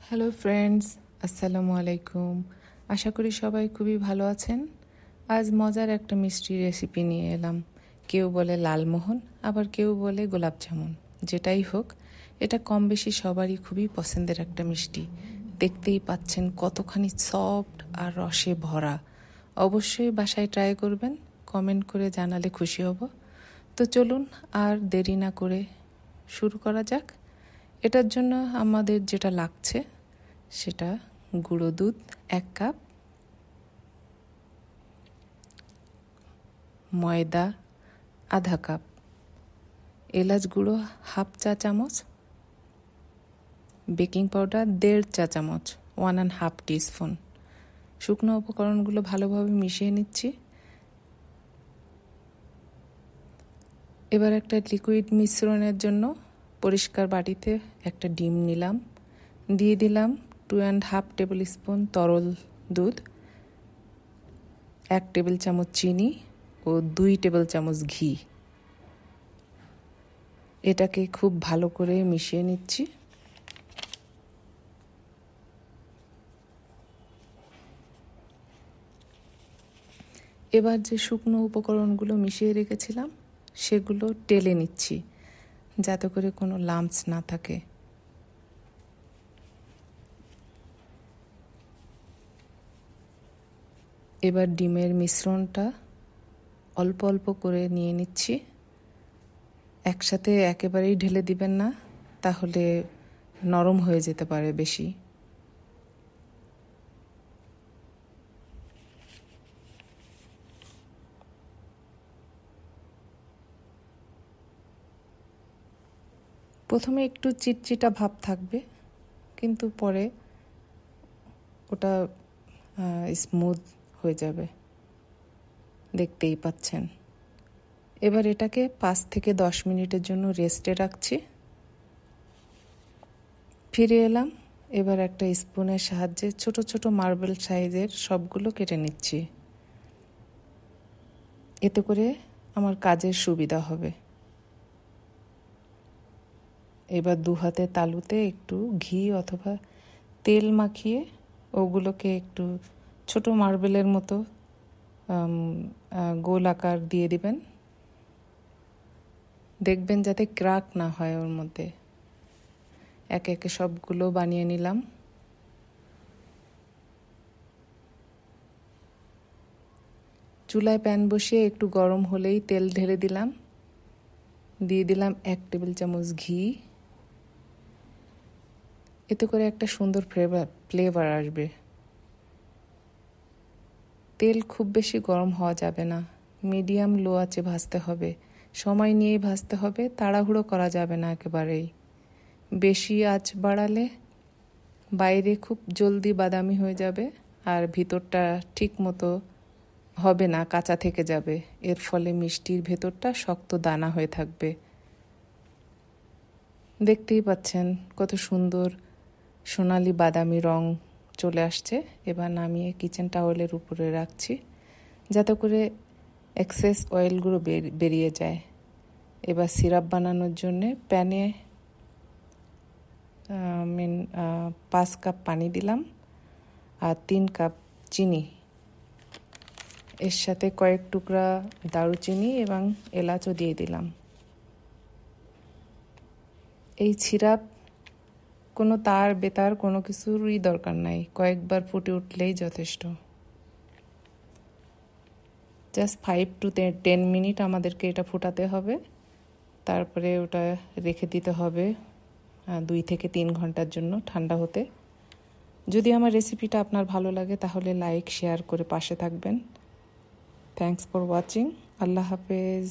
Hello friends, আসসালামু আলাইকুম। আশা করি সবাই খুবই ভালো আছেন। আজ মজার একটা মিষ্টি রেসিপি নিয়ে এলাম। কেউ বলে লালমোহন, আবার কেউ বলে গোলাপ জামুন। যেটাই হোক, এটা কম বেশি সবারই খুবই পছন্দের একটা মিষ্টি। দেখতেই পাচ্ছেন কতখানি সফট আর রসে ভরা। অবশ্যই বাসায় ট্রাই করবেন, কমেন্ট করে জানালে খুশি হব। তো চলুন আর দেরি না করে শুরু করা যাক। এটার জন্য আমাদের যেটা লাগছে সেটা গুঁড়ো দুধ 1 কাপ, ময়দা আধা কাপ, এলাচ গুঁড়ো হাফ চা চামচ, বেকিং পাউডার 1.5 চা চামচ, 1.5 টিস্পুন। শুকনো উপকরণগুলো ভালোভাবে মিশিয়ে নিচ্ছি। এবার একটা লিকুইড মিশ্রণের জন্য পরিষ্কার বাটিতে একটা ডিম নিলাম, দিয়ে দিলাম 2.5 টেবিল স্পুন তরল দুধ, 1 টেবিল চামচ চিনি ও 2 টেবিল চামচ ঘি। এটাকে খুব ভালো করে মিশিয়ে নিচ্ছি। এবার যে শুকনো উপকরণগুলো মিশিয়ে রেখেছিলাম সেগুলো টেলে নিচ্ছি, যাতে করে কোনো লাম্পস না থাকে। এবার ডিমের মিশ্রণটা অল্প অল্প করে নিয়ে নিচ্ছি। একসাথে একেবারেই ঢেলে দিবেন না, তাহলে নরম হয়ে যেতে পারে বেশি। প্রথমে একটু চিটচিটা ভাব থাকবে, কিন্তু পরে ওটা স্মুথ হয়ে যাবে, দেখতেই পাচ্ছেন। এবার এটাকে 5 থেকে 10 মিনিটের জন্য রেস্টে রাখছি। ফিরে এলাম। এবার একটা স্পুনের সাহায্যে ছোট ছোট মার্বেল সাইজের সবগুলো কেটে নিচ্ছি। এতে করে আমার কাজের সুবিধা হবে। এবার 2 হাতে তালুতে একটু ঘি অথবা তেল মাখিয়ে ওগুলোকে একটু ছোট মার্বেলের মতো গোল আকার দিয়ে দিবেন। দেখবেন যাতে ক্র্যাক না হয় ওর মধ্যে। একে একে সবগুলো বানিয়ে নিলাম। চুলায় প্যান বসিয়ে একটু গরম হলেই তেল ঢেলে দিলাম, দিয়ে দিলাম 1 টেবিল চামচ ঘি। এতে করে একটা সুন্দর ফ্লেভার আসবে। তেল খুব বেশি গরম হওয়া যাবে না, মিডিয়াম লো আঁচে ভাজতে হবে। সময় নিয়েই ভাজতে হবে, তাড়াহুড়ো করা যাবে না একেবারেই। বেশি আঁচ বাড়ালে বাইরে খুব জলদি বাদামি হয়ে যাবে আর ভিতরটা ঠিক মতো হবে না, কাঁচা থেকে যাবে। এর ফলে মিষ্টির ভেতরটা শক্ত দানা হয়ে থাকবে। দেখতেই পাচ্ছেন কত সুন্দর সোনালি বাদামি রং চলে আসছে। এবার নামিয়ে কিচেন টাওয়েলের উপরে রাখছি, যাতে করে এক্সেস অয়েলগুলো বেরিয়ে যায়। এবার সিরাপ বানানোর জন্যে প্যানে 5 কাপ পানি দিলাম আর 3 কাপ চিনি। এর সাথে কয়েক টুকরা দারুচিনি এবং এলাচও দিয়ে দিলাম। এই সিরাপ কোনো তার বেতার কোনো কিছুরই দরকার নাই, কয়েকবার ফুটে উঠলেই যথেষ্ট। জাস্ট 5 to 10 মিনিট আমাদেরকে এটা ফুটাতে হবে। তারপরে ওটা রেখে দিতে হবে 2 থেকে 3 ঘন্টার জন্য ঠান্ডা হতে। যদি আমার রেসিপিটা আপনার ভালো লাগে তাহলে লাইক শেয়ার করে পাশে থাকবেন। Thanks for watching. আল্লাহ হাফেজ।